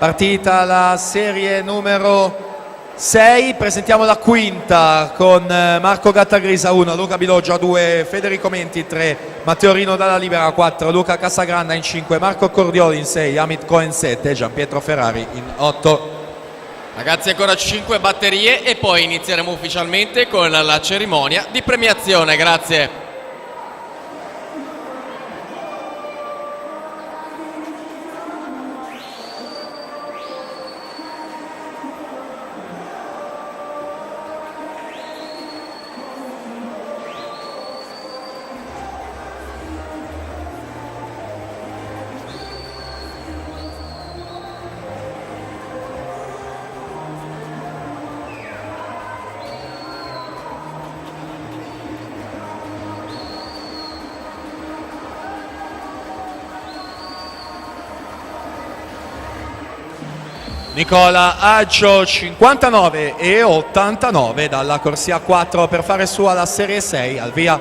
Partita la serie numero 6, presentiamo la quinta con Marco Gattagrisa 1, Luca Biloggio a 2, Federico Menti in 3, Matteo Rino dalla Libera a 4, Luca Casagranda in 5, Marco Cordioli in 6, Amit Cohen 7 e Gianpietro Ferrari in 8. Ragazzi, ancora 5 batterie e poi inizieremo ufficialmente con la cerimonia di premiazione. Grazie. Nicola Aggio 59 e 89 dalla corsia 4 per fare su alla serie 6 al via.